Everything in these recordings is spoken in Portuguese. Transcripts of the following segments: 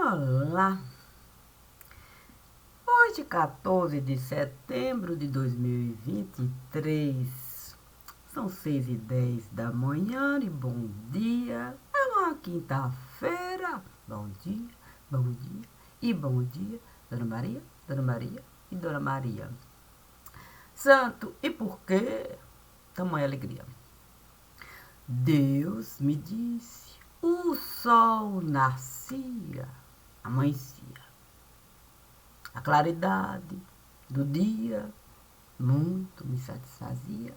Olá! Hoje, 14 de setembro de 2023, são 6h10 da manhã e bom dia. É uma quinta-feira. Bom dia e bom dia, Dona Maria e Dona Maria. Santo, e por quê? Tamanha alegria. Deus me disse, o sol nascia, amanhecia. A claridade do dia muito me satisfazia.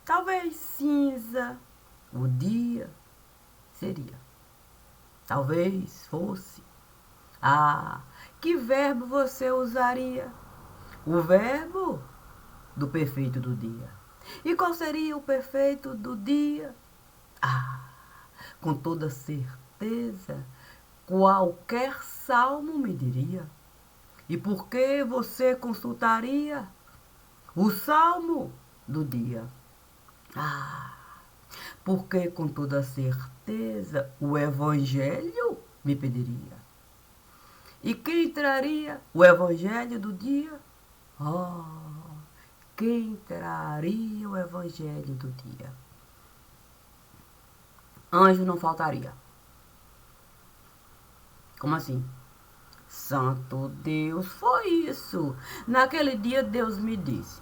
Talvez cinza o dia seria. Talvez fosse. Ah, que verbo você usaria? O verbo do perfeito do dia. E qual seria o perfeito do dia? Ah, com toda certeza, qualquer salmo me diria. E por que você consultaria o salmo do dia? Ah, porque com toda certeza o evangelho me pediria. E quem traria o evangelho do dia? Oh, quem traria o evangelho do dia? Anjo não faltaria. Como assim? Santo Deus, foi isso. Naquele dia Deus me disse,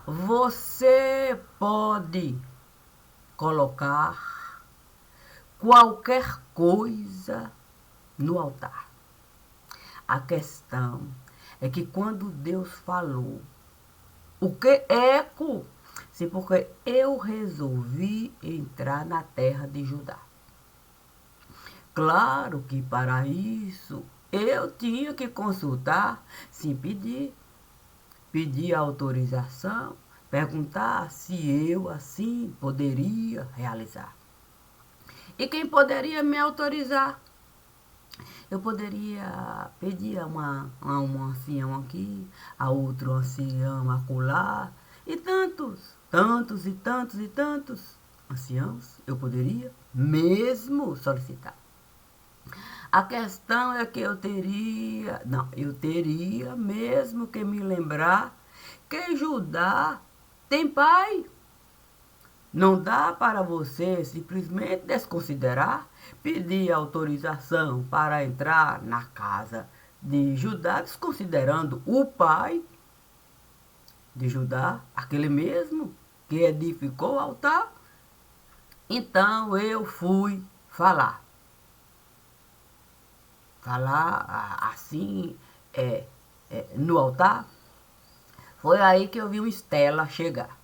você pode colocar qualquer coisa no altar. A questão é que quando Deus falou, o que eco? Sim, porque eu resolvi entrar na terra de Judá. Claro que para isso eu tinha que consultar, sim, pedir autorização, perguntar se eu assim poderia realizar. E quem poderia me autorizar? Eu poderia pedir a um ancião aqui, a outro ancião acolá, e tantos anciãos eu poderia mesmo solicitar. A questão é que eu teria mesmo que me lembrar que Judá tem pai. Não dá para você simplesmente desconsiderar, pedir autorização para entrar na casa de Judá, desconsiderando o pai de Judá, aquele mesmo que edificou o altar. Então eu fui falar assim no altar. Foi aí que eu vi uma Estela chegar.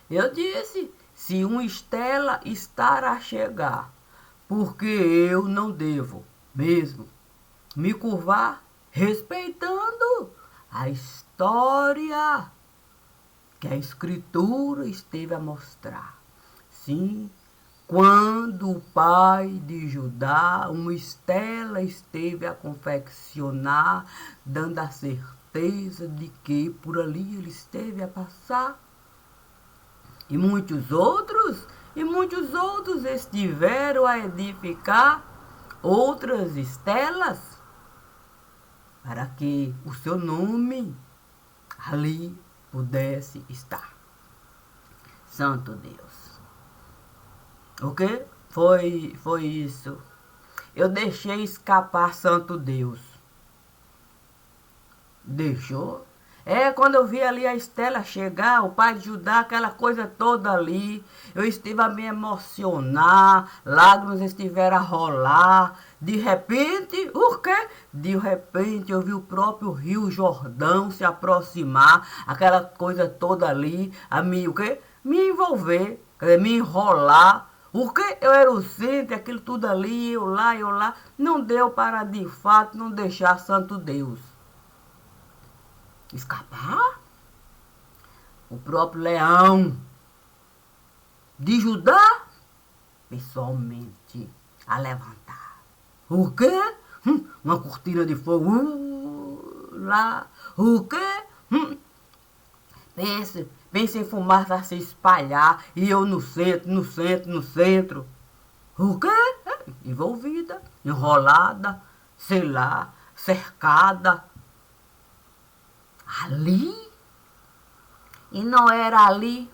Eu disse, se uma Estela estar a chegar, porque eu não devo mesmo me curvar respeitando a história que a Escritura esteve a mostrar. Sim, quando o pai de Judá, uma Estela esteve a confeccionar, dando a certeza de que por ali ele esteve a passar. E muitos outros estiveram a edificar outras estelas para que o seu nome ali pudesse estar. Santo Deus. O que? Foi isso. Eu deixei escapar, Santo Deus. Deixou? Quando eu vi ali a Estela chegar, o pai de Judá, aquela coisa toda ali, eu estive a me emocionar, lágrimas estiveram a rolar. De repente, o quê? De repente eu vi o próprio Rio Jordão se aproximar, aquela coisa toda ali, a mim, o quê? Me envolver, me enrolar. O que? Eu era o centro, aquilo tudo ali, eu lá. Não deu para, de fato, não deixar Santo Deus escapar. O próprio leão de Judá, pessoalmente, a levantar. O quê? Uma cortina de fogo lá. O quê? Pense em fumaça a se espalhar e eu no centro. O quê? Envolvida, enrolada, sei lá, cercada. Ali? E não era ali?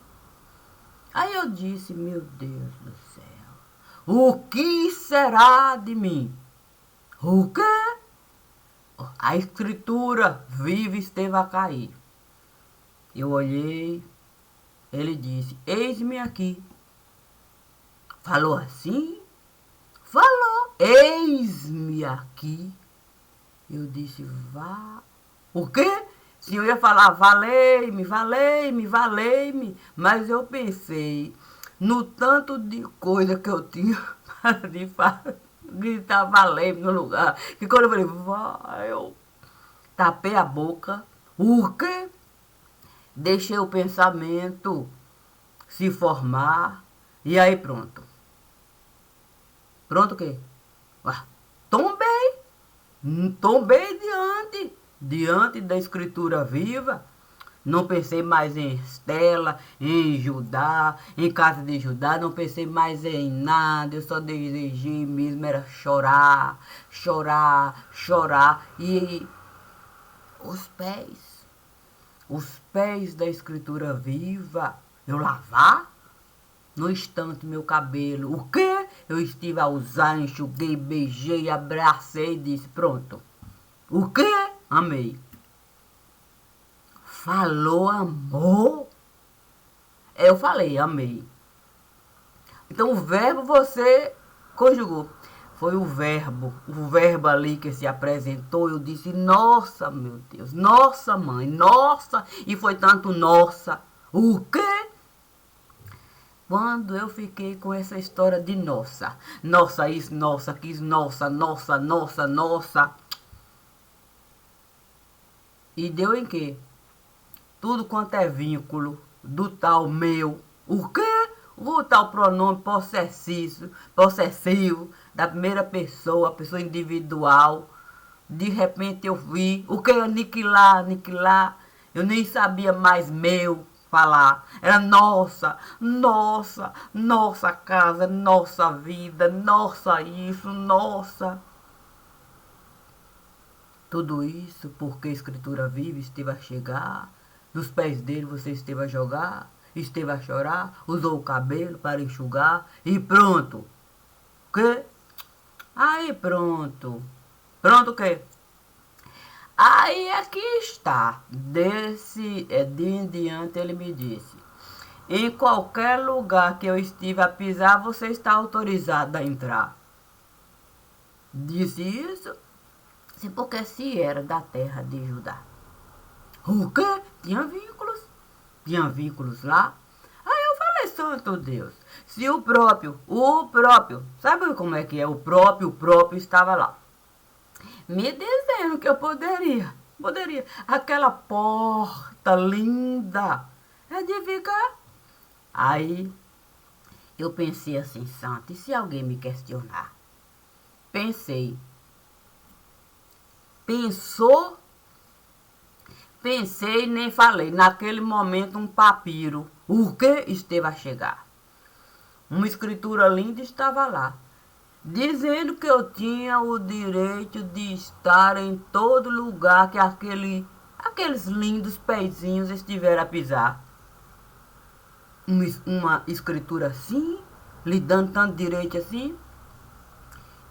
Aí eu disse, meu Deus do céu, o que será de mim? O quê? A escritura viva esteve a cair. Eu olhei, ele disse, eis-me aqui. Falou assim? Falou, eis-me aqui. Eu disse, vá. O quê? Se eu ia falar, valei-me, valei-me, valei-me. Mas eu pensei no tanto de coisa que eu tinha para gritar valei-me no lugar. Que quando eu falei, vai, eu tapei a boca. O quê? Deixei o pensamento se formar. E aí pronto. Pronto o quê? Ué, tombei. Tombei diante da escritura viva. Não pensei mais em Estela, em Judá, em casa de Judá, não pensei mais em nada, eu só desejei mesmo, era chorar, chorar, chorar. E os pés da escritura viva, eu lavar? No instante, meu cabelo, o quê? Eu estive a usar, enxuguei, beijei, abracei e disse, pronto. O quê? Amei. Falou amor? Eu falei, amei. Então o verbo você conjugou. Foi o verbo ali que se apresentou. Eu disse, nossa, meu Deus, nossa mãe, nossa. E foi tanto nossa. O quê? Quando eu fiquei com essa história de nossa. Nossa isso, nossa quis, nossa, nossa, nossa, nossa. E deu em quê? Tudo quanto é vínculo do tal meu. O quê? O tal pronome possessivo da primeira pessoa, a pessoa individual. De repente eu vi. O que? Aniquilar, aniquilar. Eu nem sabia mais meu falar. Era nossa, nossa, nossa casa, nossa vida, nossa isso, nossa. Tudo isso porque a escritura viva esteve a chegar. Nos pés dele você esteve a jogar, esteve a chorar, usou o cabelo para enxugar e pronto. Que? Aí pronto. Pronto o quê? Aí aqui está. De em diante ele me disse. Em qualquer lugar que eu estive a pisar, você está autorizado a entrar. Disse isso, porque se era da terra de Judá. O quê? Tinha vínculos lá. Aí eu falei, santo Deus, se o próprio, sabe como é que é? O próprio estava lá. Me dizendo que eu poderia. Aquela porta linda é de ficar. Aí eu pensei assim, santo, e se alguém me questionar? Pensou, pensei e nem falei. Naquele momento um papiro, o que esteve a chegar? Uma escritura linda estava lá, dizendo que eu tinha o direito de estar em todo lugar que aqueles lindos pezinhos estiveram a pisar. Uma escritura assim, lhe dando tanto direito assim.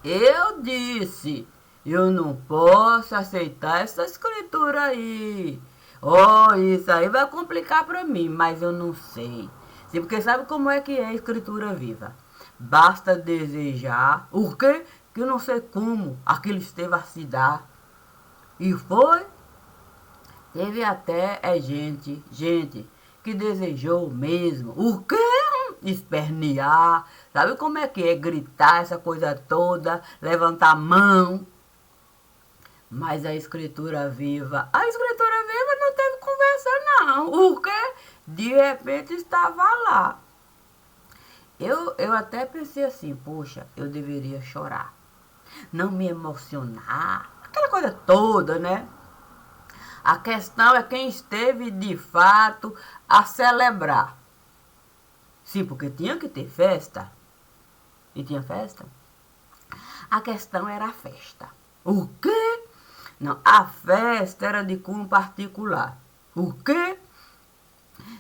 Eu disse, eu não posso aceitar essa escritura aí. Oh, isso aí vai complicar para mim, mas eu não sei. Sim, porque sabe como é que é a escritura viva? Basta desejar, o quê? Que eu não sei como aquilo esteve a se dar. E foi. Teve até gente que desejou mesmo. O quê? Espernear. Sabe como é que é? Gritar essa coisa toda, levantar a mão. Mas a escritura viva não teve conversa não. O quê? De repente estava lá. Eu até pensei assim, poxa, eu deveria chorar. Não me emocionar. Aquela coisa toda, né? A questão é quem esteve de fato a celebrar. Sim, porque tinha que ter festa. E tinha festa? A questão era a festa. O quê? Não, a festa era de cunho particular. O quê?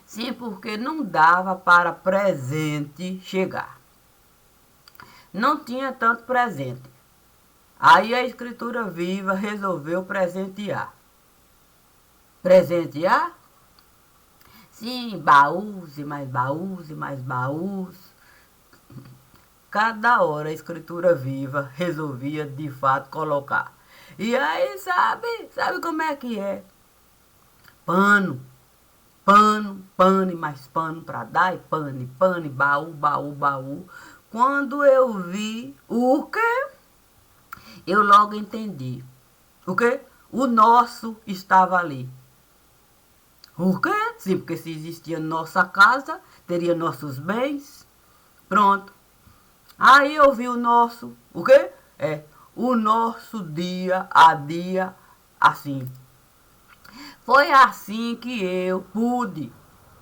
Sim, porque não dava para presente chegar. Não tinha tanto presente. Aí a Escritura Viva resolveu presentear. Presentear? Sim, baús e mais baús e mais baús. Cada hora a Escritura Viva resolvia de fato colocar. E aí, sabe como é que é? Pano, pano e mais pano para dar, e pano, e baú, baú, baú. Quando eu vi o quê? Eu logo entendi. O quê? O nosso estava ali. O quê? Sim, porque se existia nossa casa, teria nossos bens. Pronto. Aí eu vi o nosso. O quê? O nosso dia a dia assim. Foi assim que eu pude.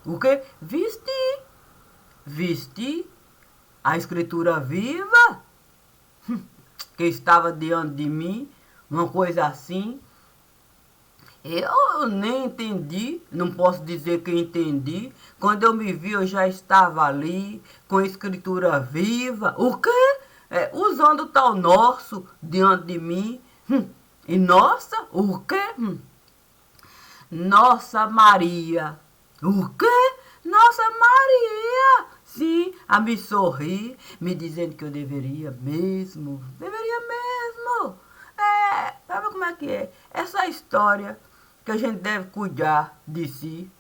O quê? Vestir a Escritura Viva que estava diante de mim, uma coisa assim. Eu nem entendi, não posso dizer que entendi. Quando eu me vi, eu já estava ali, com a Escritura Viva. O quê? Usando o tal nosso diante de mim. E nossa, o quê? Nossa Maria. O quê? Nossa Maria. Sim, a me sorrir, me dizendo que eu deveria mesmo. Deveria mesmo. Sabe como é que é? Essa história que a gente deve cuidar de si.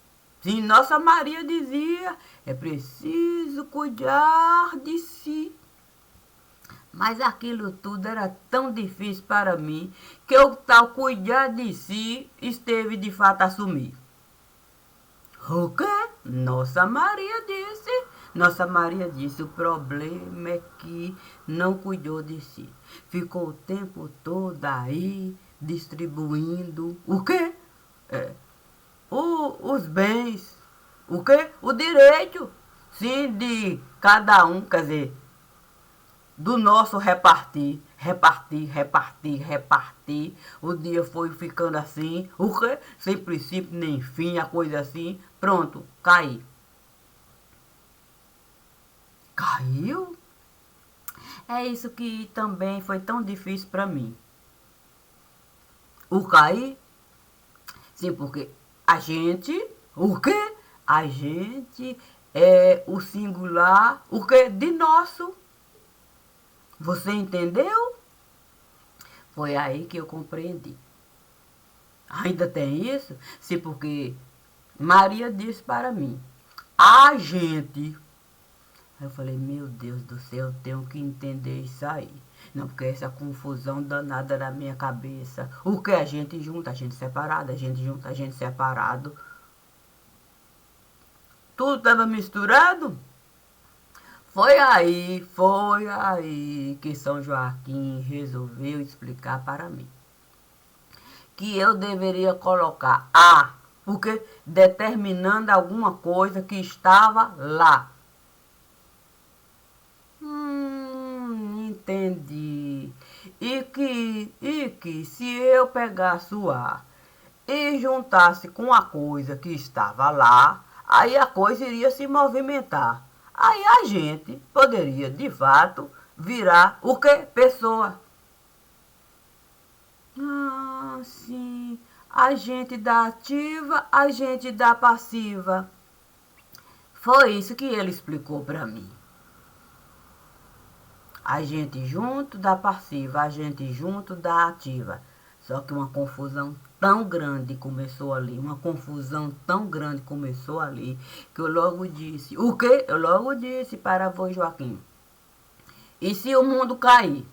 Sim, Nossa Maria dizia, é preciso cuidar de si. Mas aquilo tudo era tão difícil para mim que o tal cuidar de si esteve de fato a assumir. O quê? Nossa Maria disse. Nossa Maria disse, o problema é que não cuidou de si. Ficou o tempo todo aí distribuindo o quê? Os bens. O quê? O direito. Sim, de cada um, quer dizer, do nosso repartir. Repartir. O dia foi ficando assim. O quê? Sem princípio nem fim, a coisa assim. Pronto, caí. Caiu? É isso que também foi tão difícil para mim. O cair? Sim, porque a gente, o quê? A gente é o singular, o quê? De nosso. Você entendeu? Foi aí que eu compreendi. Ainda tem isso? Sim, porque Maria disse para mim, a gente. Aí eu falei, meu Deus do céu, eu tenho que entender isso aí. Não, porque essa confusão danada na minha cabeça. O que a gente junta, a gente separado, a gente junta, a gente separado. Tudo estava misturado. Foi aí que São Joaquim resolveu explicar para mim. Que eu deveria colocar a, porque determinando alguma coisa que estava lá. Entendi. E que se eu pegasse o A e juntasse com a coisa que estava lá, aí a coisa iria se movimentar. Aí a gente poderia, de fato, virar o quê? Pessoa. Sim. Agente da ativa, agente da passiva. Foi isso que ele explicou para mim. A gente junto da passiva, a gente junto da ativa. Só que uma confusão tão grande começou ali, que eu logo disse, o quê? Eu logo disse para avô Joaquim, e se o mundo cair?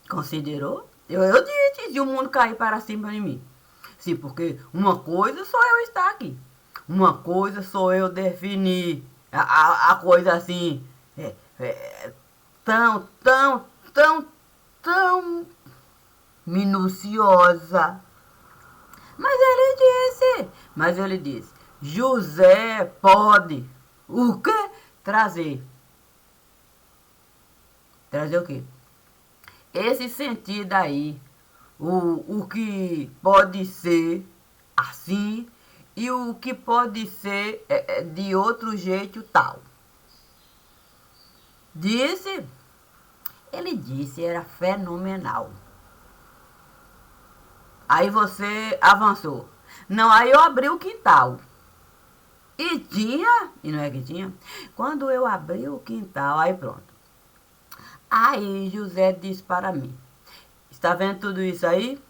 Considerou? Eu disse, se o mundo cair para cima de mim. Sim, porque uma coisa sou eu estar aqui. Uma coisa sou eu definir. A coisa assim, tão, tão, tão, tão minuciosa. Mas ele disse, José pode, o quê? Trazer. Trazer o quê? Esse sentido aí, o que pode ser assim e o que pode ser de outro jeito tal. Disse, ele disse, era fenomenal. Aí você avançou. Não, aí eu abri o quintal. E tinha, e não é que tinha? Quando eu abri o quintal, aí pronto. Aí José disse para mim, está vendo tudo isso aí?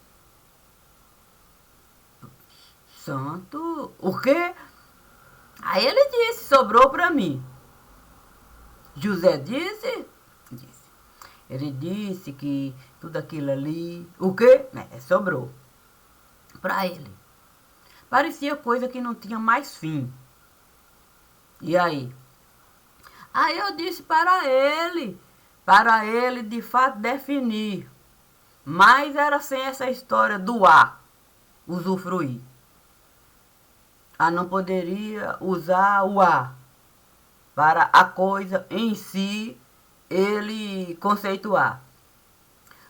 Santo, o quê? Aí ele disse, sobrou para mim. José disse? Disse. Ele disse que tudo aquilo ali, o quê? Sobrou para ele. Parecia coisa que não tinha mais fim. E aí? Aí eu disse para ele de fato definir. Mas era sem essa história do A, usufruir. A não poderia usar o A para a coisa em si ele conceituar.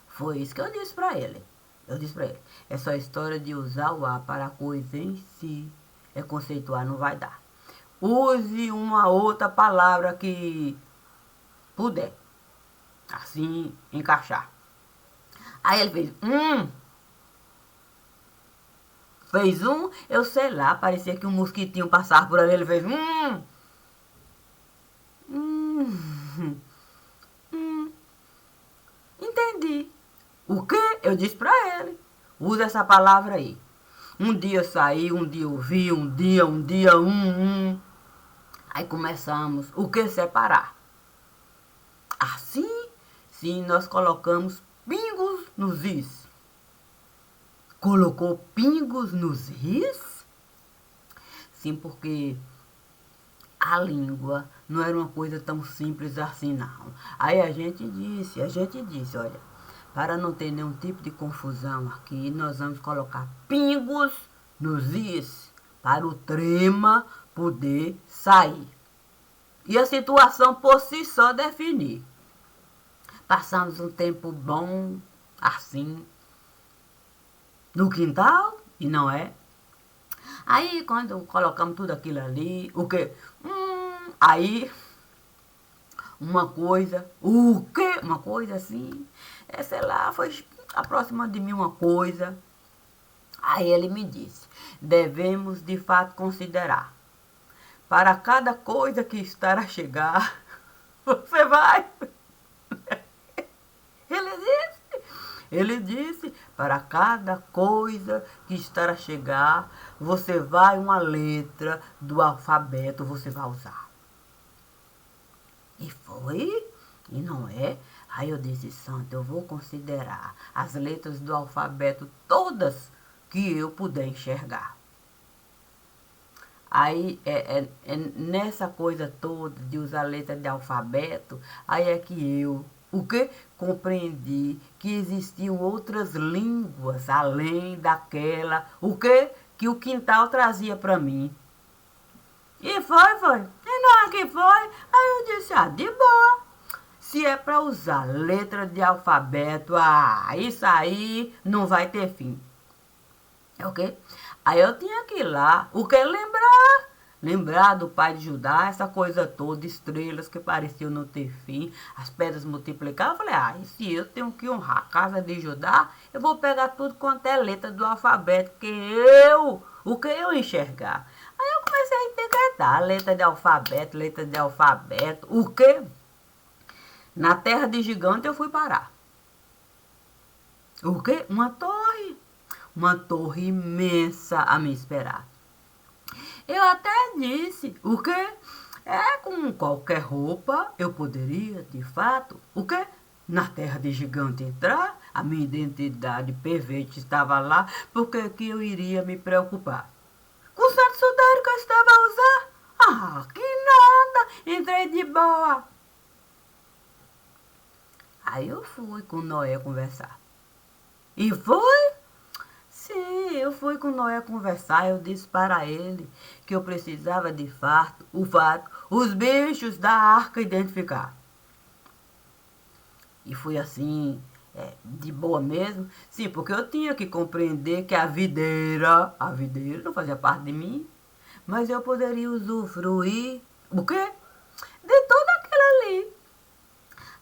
Foi isso que eu disse para ele. Eu disse para ele, essa história de usar o A para a coisa em si é conceituar, não vai dar. Use uma outra palavra que puder, assim, encaixar. Aí ele fez eu sei lá, parecia que um mosquitinho passava por ali, ele fez entendi. O quê? Eu disse pra ele, usa essa palavra aí. Um dia eu saí, um dia eu vi, um dia, Aí começamos, o que separar? Assim, sim, nós colocamos pingos nos is. Colocou pingos nos is? Sim, porque a língua não era uma coisa tão simples assim, não. Aí a gente disse, olha, para não ter nenhum tipo de confusão aqui, nós vamos colocar pingos nos is para o trema poder sair. E a situação por si só definir. Passamos um tempo bom, assim, no quintal, e não é? Aí, quando colocamos tudo aquilo ali, o quê? Aí, uma coisa, o quê? Uma coisa assim, sei lá, foi aproximando de mim uma coisa. Aí ele me disse, devemos de fato considerar, para cada coisa que estar a chegar, você vai... Ele disse, para cada coisa que estar a chegar, você vai uma letra do alfabeto, você vai usar. E foi, e não é? Aí eu disse, santo, eu vou considerar as letras do alfabeto todas que eu puder enxergar. Aí, nessa coisa toda de usar letra de alfabeto, aí é que eu, o que? Compreendi que existiam outras línguas além daquela, o que? Que o quintal trazia para mim. E foi. E não é que foi? Aí eu disse, de boa. Se é para usar letra de alfabeto, isso aí não vai ter fim. É o quê? Aí eu tinha que ir lá, o que lembrar? Lembrar do pai de Judá, essa coisa toda, estrelas que pareciam não ter fim, as pedras multiplicavam. Eu falei, e se eu tenho que honrar a casa de Judá, eu vou pegar tudo quanto é letra do alfabeto, o que eu enxergar. Aí eu comecei a interpretar, letra de alfabeto, o que? Na terra de gigante eu fui parar. O quê? Uma torre imensa a me esperar. Eu até disse, o quê? Com qualquer roupa eu poderia, de fato, o quê? Na terra de gigante entrar, a minha identidade perfeita estava lá, porque que eu iria me preocupar? Com o santo sudário que eu estava a usar? Que nada, entrei de boa. Aí eu fui com Noé conversar. E foi? Sim, eu fui com Noé conversar, eu disse para ele que eu precisava de fato, os bichos da arca identificar. E foi assim, de boa mesmo. Sim, porque eu tinha que compreender que a videira não fazia parte de mim, mas eu poderia usufruir, o quê? De tudo aquilo ali.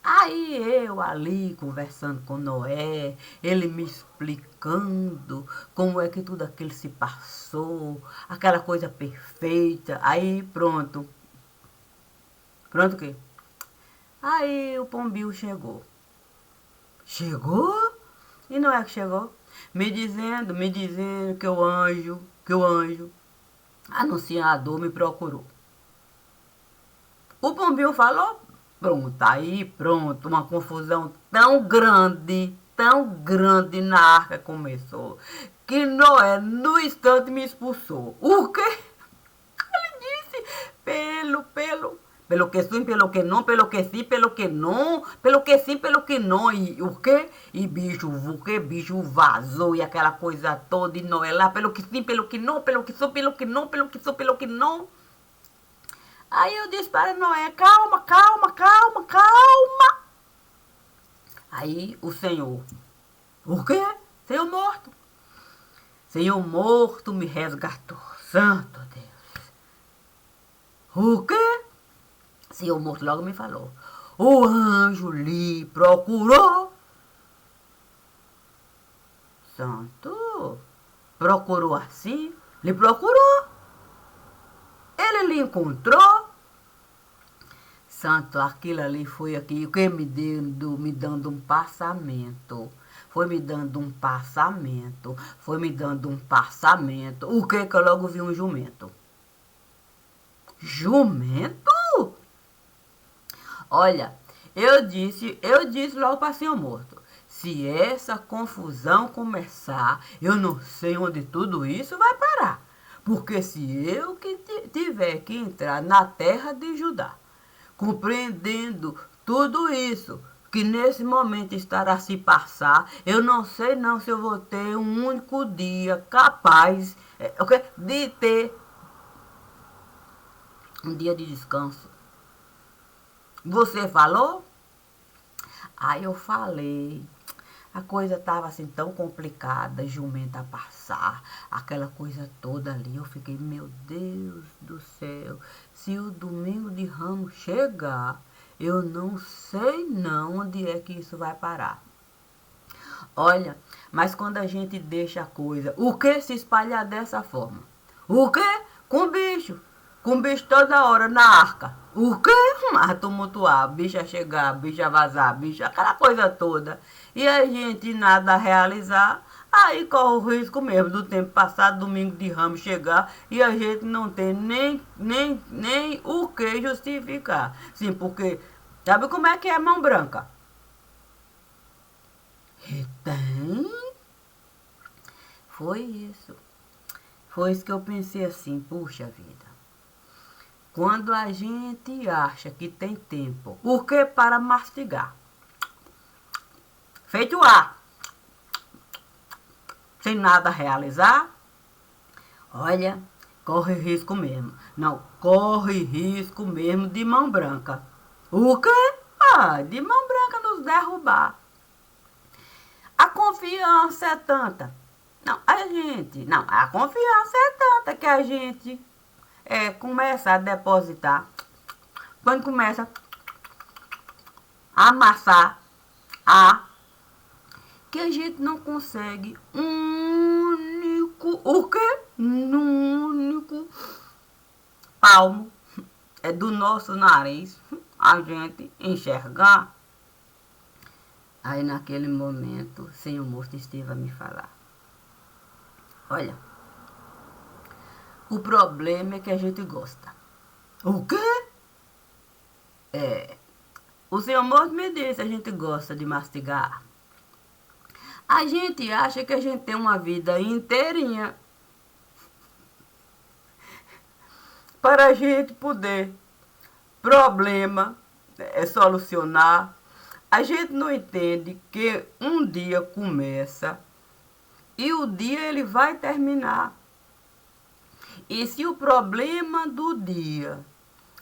Aí eu ali conversando com Noé, ele me explicando como é que tudo aquilo se passou, aquela coisa perfeita. Aí pronto. Pronto o quê? Aí o pombinho chegou. Chegou? E não é que chegou? Me dizendo que o anjo anunciador me procurou. O pombinho falou, pronto, aí pronto, uma confusão tão grande na arca começou, que Noé no instante me expulsou. O quê? Ele disse, pelo que sim, pelo que não, pelo que sim, pelo que não, pelo que sim, pelo que não, e o quê? E bicho, o que bicho vazou e aquela coisa toda, e Noé lá, pelo que sim, pelo que não, pelo que sou, pelo que não, pelo que sou, pelo que não. Aí eu disse para Noé, calma, calma, calma, calma. Aí o Senhor, o quê? Senhor morto. Senhor morto me resgatou. Santo Deus. O quê? Senhor morto logo me falou. O anjo lhe procurou. Santo. Procurou assim? Lhe procurou. Ele lhe encontrou. Santo, aquilo ali foi aqui, o que me dando um passamento. Foi me dando um passamento. Foi me dando um passamento. O que eu logo vi um jumento? Jumento? Olha, eu disse logo para senhor morto. Se essa confusão começar, eu não sei onde tudo isso vai parar. Porque se eu que tiver que entrar na terra de Judá, compreendendo tudo isso que nesse momento estará a se passar, eu não sei não se eu vou ter um único dia capaz de ter um dia de descanso. Você falou? Aí eu falei. A coisa estava assim tão complicada, jumenta a passar, aquela coisa toda ali. Eu fiquei, meu Deus do céu, se o domingo de Ramos chegar, eu não sei não onde é que isso vai parar. Olha, mas quando a gente deixa a coisa, o que se espalhar dessa forma? O que? Com bicho. Com bicho toda hora na arca. O quê? A tumultuar, bicho a chegar, bicho a vazar, bicho, aquela coisa toda. E a gente nada a realizar, aí corre o risco mesmo do tempo passado, domingo de Ramos chegar, e a gente não tem nem o que justificar. Sim, porque sabe como é que é mão branca? E tem. Foi isso. Foi isso que eu pensei assim, puxa vida. Quando a gente acha que tem tempo, o que para mastigar? Feito ar, sem nada a realizar, olha, corre risco mesmo. Não, corre risco mesmo de mão branca. O quê? Ah, de mão branca nos derrubar. A confiança é tanta. Não, a confiança é tanta que a gente começa a depositar. Quando começa a amassar, que a gente não consegue um único, o quê? Um único palmo do nosso nariz a gente enxergar. Aí naquele momento, o Senhor morto esteve a me falar. Olha, o problema é que a gente gosta. O quê? O Senhor morto me disse, a gente gosta de mastigar. A gente acha que a gente tem uma vida inteirinha para a gente poder solucionar. A gente não entende que um dia começa e o dia ele vai terminar. E se o problema do dia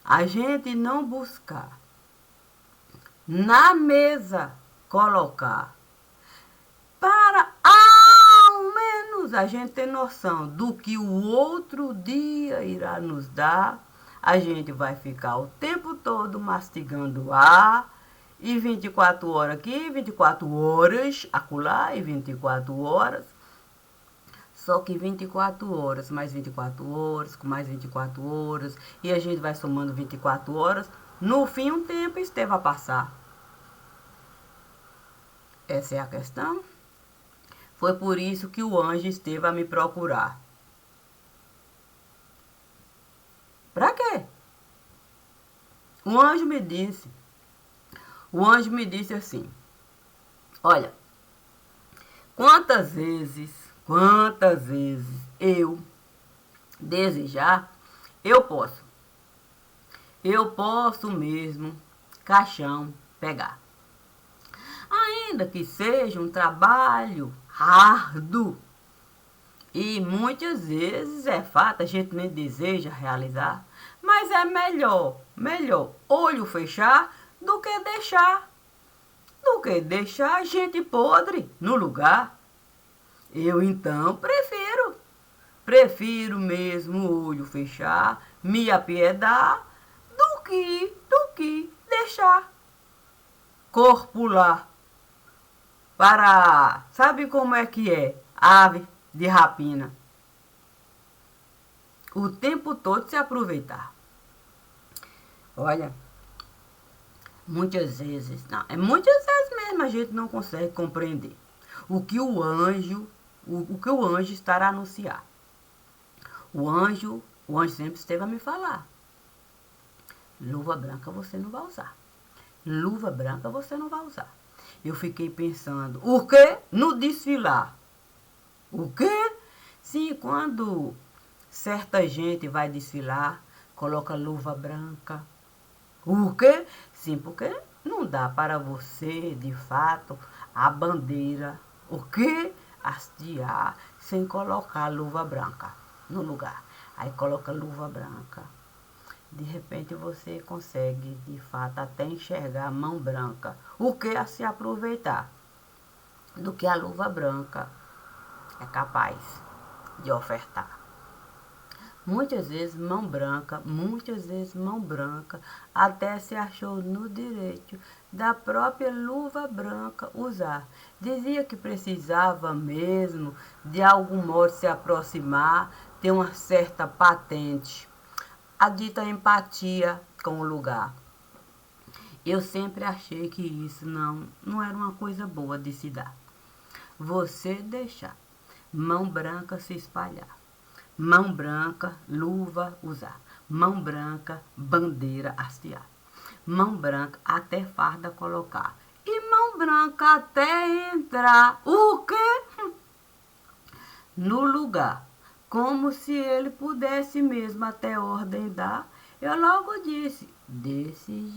a gente não buscar na mesa colocar para ao menos a gente ter noção do que o outro dia irá nos dar. A gente vai ficar o tempo todo mastigando ar, e 24 horas aqui, 24 horas acolá, e 24 horas. Só que 24 horas, mais 24 horas, com mais 24 horas, e a gente vai somando 24 horas, no fim um tempo esteve a passar. Essa é a questão. Foi por isso que o anjo esteve a me procurar. Para quê? O anjo me disse assim: olha, quantas vezes eu desejar, eu posso mesmo, caixão, pegar. Ainda que seja um trabalho árduo, e muitas vezes é fato, a gente nem deseja realizar, mas é melhor olho fechar do que deixar gente podre no lugar. Eu então prefiro mesmo olho fechar, me apiedar, do que deixar corpo lá para, sabe como é que é? Ave de rapina. O tempo todo se aproveitar. Olha, muitas vezes mesmo a gente não consegue compreender o que o anjo estará a anunciar. O anjo sempre esteve a me falar: luva branca você não vai usar. Luva branca você não vai usar. Eu fiquei pensando, o quê? No desfilar. O quê? Sim, quando certa gente vai desfilar, coloca luva branca. O quê? Sim, porque não dá para você, de fato, a bandeira, o quê? Hastear sem colocar luva branca no lugar. Aí coloca luva branca. De repente você consegue, de fato, até enxergar a mão branca. O que a se aproveitar do que a luva branca é capaz de ofertar. Muitas vezes mão branca, até se achou no direito da própria luva branca usar. Dizia que precisava mesmo, de algum modo, se aproximar, ter uma certa patente, a dita empatia com o lugar. Eu sempre achei que isso não era uma coisa boa de se dar. Você deixar mão branca se espalhar. Mão branca, luva usar. Mão branca, bandeira hastear. Mão branca, até farda colocar. E mão branca até entrar. O quê? No lugar. Como se ele pudesse mesmo até ordem dar. Eu logo disse: desse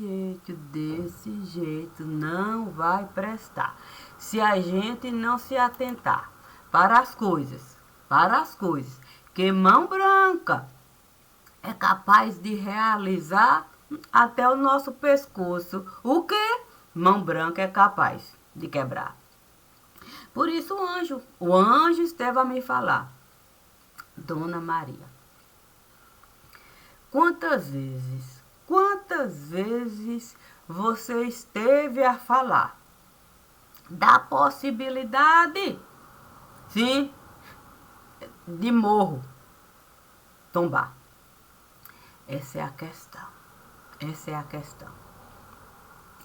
jeito não vai prestar. Se a gente não se atentar para as coisas, que mão branca é capaz de realizar até o nosso pescoço. O que? Mão branca é capaz de quebrar. Por isso o anjo esteve a me falar: Dona Maria, quantas vezes você esteve a falar da possibilidade, sim, de morro tombar? Essa é a questão.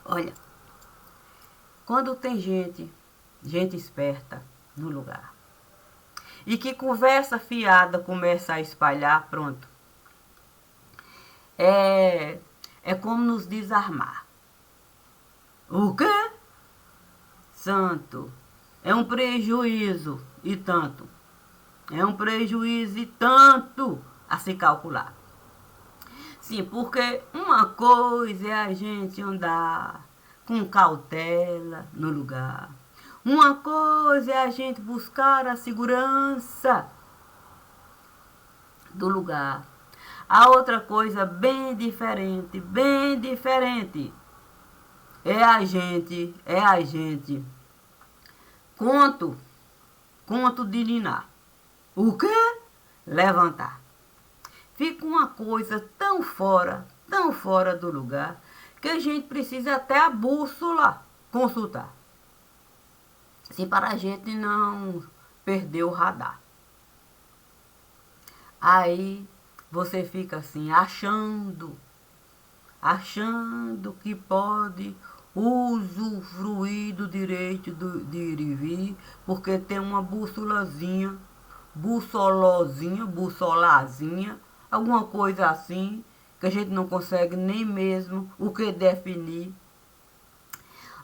Olha, quando tem gente esperta no lugar, e que conversa fiada começa a espalhar, pronto. É como nos desarmar. O quê? Santo, é um prejuízo e tanto. É um prejuízo e tanto a se calcular. Sim, porque uma coisa é a gente andar com cautela no lugar. Uma coisa é a gente buscar a segurança do lugar. A outra coisa bem diferente, É a gente. Conto, conto de ninar. O quê? Levantar. Fica uma coisa tão fora do lugar, que a gente precisa até a bússola consultar. Assim, para a gente não perder o radar. Aí você fica assim, achando que pode usufruir do direito de ir e vir, porque tem uma bussolazinha, alguma coisa assim, que a gente não consegue nem mesmo o que definir.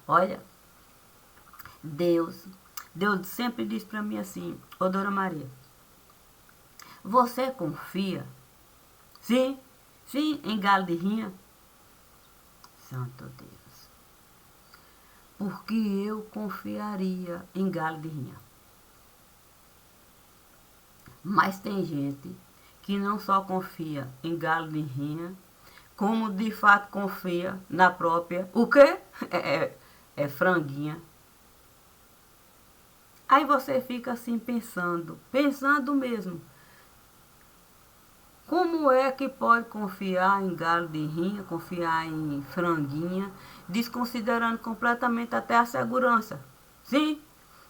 Olha, Deus, Deus sempre diz para mim assim, ô Dona Maria, você confia? Sim, sim, em galo de rinha? Santo Deus. Porque eu confiaria em galo de rinha. Mas tem gente que não só confia em galo de rinha, como de fato confia na própria. O quê? É franguinha. Aí você fica assim pensando mesmo. Como é que pode confiar em galo de rinha, confiar em franguinha, desconsiderando completamente até a segurança? Sim,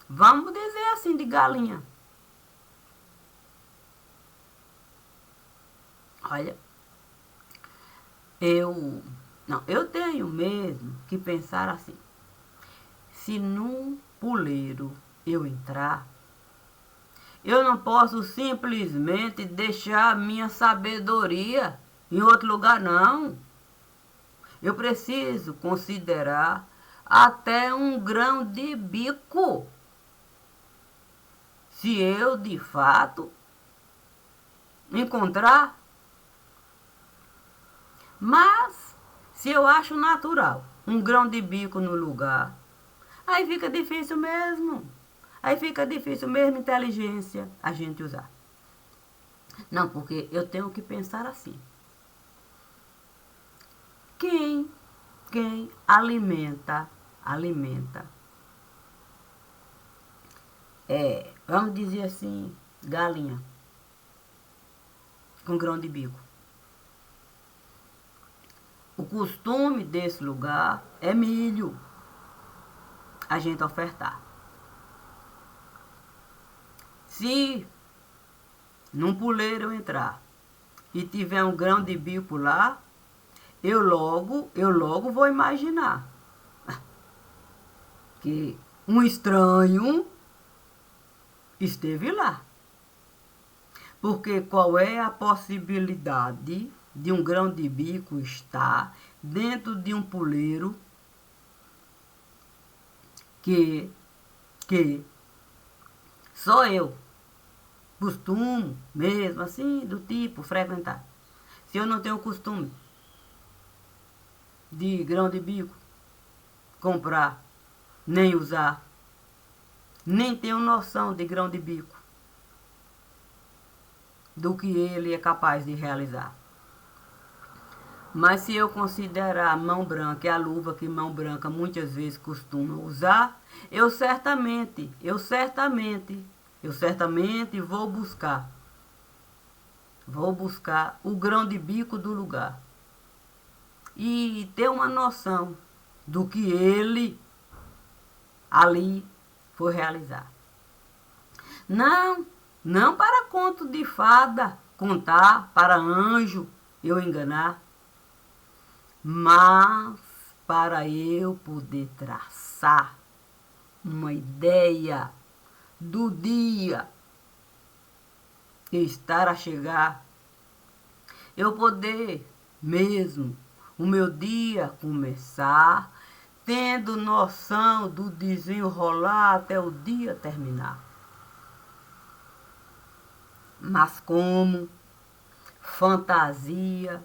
vamos dizer assim de galinha. Olha, eu não, eu tenho mesmo que pensar assim. Se num puleiro eu entrar, eu não posso simplesmente deixar a minha sabedoria em outro lugar, não. Eu preciso considerar até um grão de bico. Se eu de fato encontrar, mas se eu acho natural um grão de bico no lugar, aí fica difícil mesmo. Aí fica difícil mesmo inteligência a gente usar. Não, porque eu tenho que pensar assim. Quem, quem alimenta, vamos dizer assim, galinha com grão de bico. O costume desse lugar é milho, a gente ofertar. Se num puleiro eu entrar e tiver um grão de bico lá, eu logo vou imaginar que um estranho esteve lá. Porque qual é a possibilidade de um grão de bico estar dentro de um puleiro que, que só eu costumo mesmo assim, do tipo, frequentar. Se eu não tenho costume de grão de bico, comprar, nem usar, nem tenho noção de grão de bico, do que ele é capaz de realizar. Mas se eu considerar a mão branca e a luva que mão branca muitas vezes costuma usar, eu certamente vou buscar o grão de bico do lugar e ter uma noção do que ele ali foi realizar. Não, não para conto de fada, contar para anjo eu enganar, mas para eu poder traçar uma ideia do dia que está a chegar, eu poder mesmo o meu dia começar tendo noção do desenrolar até o dia terminar. Mas como fantasia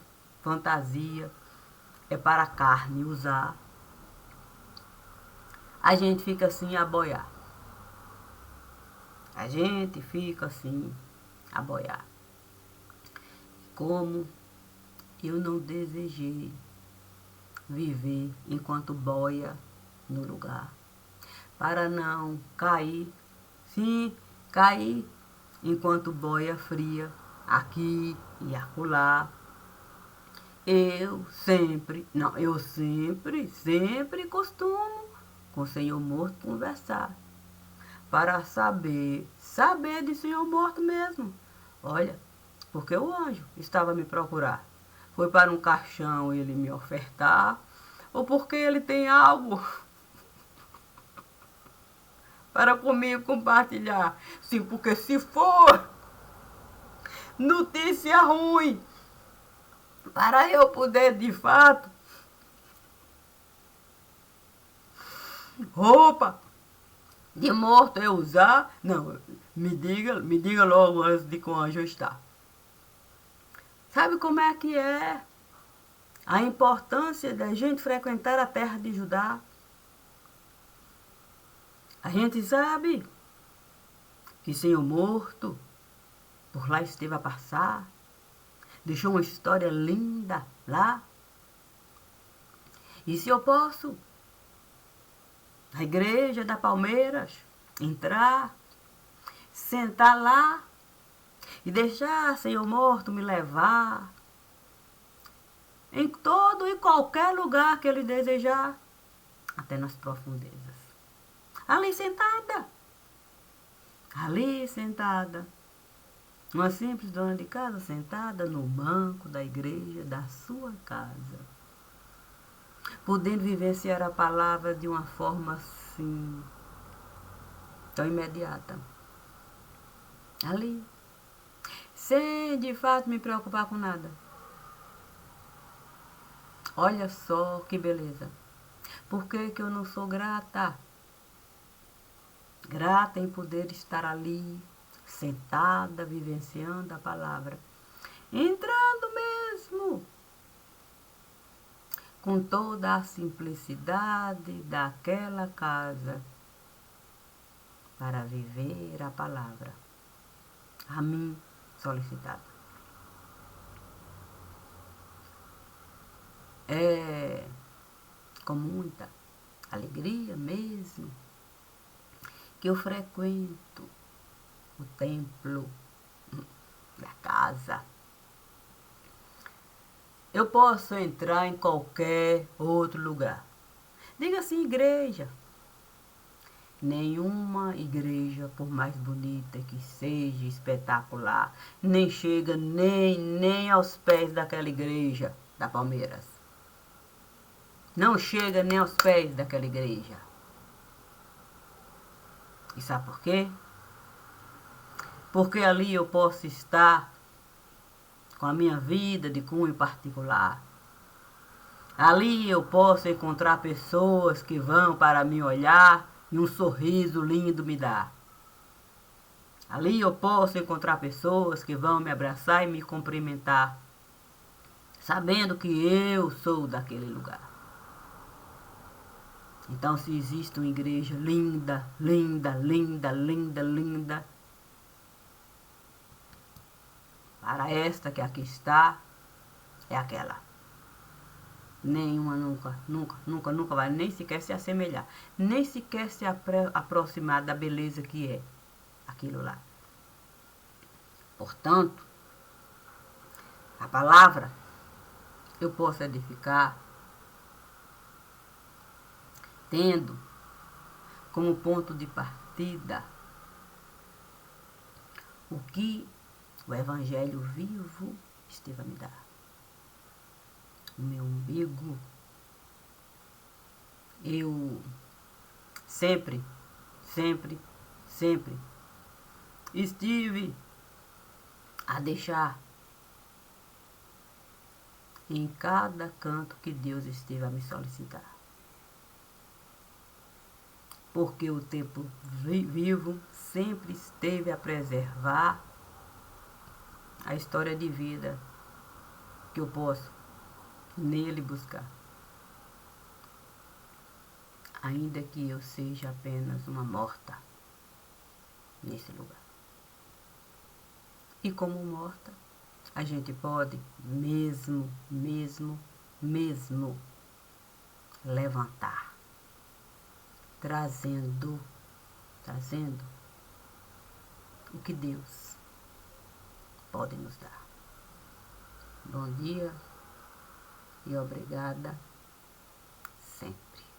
é para a carne usar, a gente fica assim a boiar. A gente fica assim a boiar. Como eu não desejei viver enquanto boia no lugar, para não cair, sim, cair enquanto boia fria aqui e acolá. Eu sempre costumo com o Senhor morto conversar, para saber de Senhor morto mesmo. Olha, porque o anjo estava a me procurar. Foi para um caixão ele me ofertar, ou porque ele tem algo para comigo compartilhar. Sim, porque se for notícia ruim, para eu poder de fato roupa de morto eu usar, não, me diga logo antes de que o anjo está. Sabe como é que é a importância da gente frequentar a terra de Judá? A gente sabe que Senhor morto por lá esteve a passar, deixou uma história linda lá. E se eu posso, na igreja da Palmeiras, entrar, sentar lá e deixar Senhor morto me levar em todo e qualquer lugar que ele desejar, até nas profundezas. Ali sentada, uma simples dona de casa sentada no banco da igreja da sua casa, podendo vivenciar a palavra de uma forma assim, tão imediata. Ali, sem de fato me preocupar com nada. Olha só que beleza. Por que eu não sou grata? Grata em poder estar ali, sentada, vivenciando a palavra. Entrando mesmo com toda a simplicidade daquela casa para viver a palavra a mim solicitada. É com muita alegria mesmo que eu frequento o templo da casa. Eu posso entrar em qualquer outro lugar. Diga assim, igreja. Nenhuma igreja, por mais bonita que seja, espetacular, nem chega nem aos pés daquela igreja da Palmeiras. Não chega nem aos pés daquela igreja. E sabe por quê? Porque ali eu posso estar com a minha vida de cunho particular. Ali eu posso encontrar pessoas que vão para me olhar e um sorriso lindo me dar. Ali eu posso encontrar pessoas que vão me abraçar e me cumprimentar, sabendo que eu sou daquele lugar. Então, se existe uma igreja linda, linda, linda, linda, linda, para esta que aqui está, é aquela. Nenhuma nunca vai nem sequer se assemelhar, nem sequer se aproximar da beleza que é aquilo lá. Portanto, a palavra eu posso edificar tendo como ponto de partida o que o Evangelho vivo esteve a me dar. O meu umbigo. Eu sempre estive a deixar em cada canto que Deus esteve a me solicitar. Porque o tempo vivo sempre esteve a preservar a história de vida que eu posso nele buscar. Ainda que eu seja apenas uma morta nesse lugar. E como morta, a gente pode mesmo levantar, trazendo o que Deus pode nos dar. Bom dia e obrigada sempre.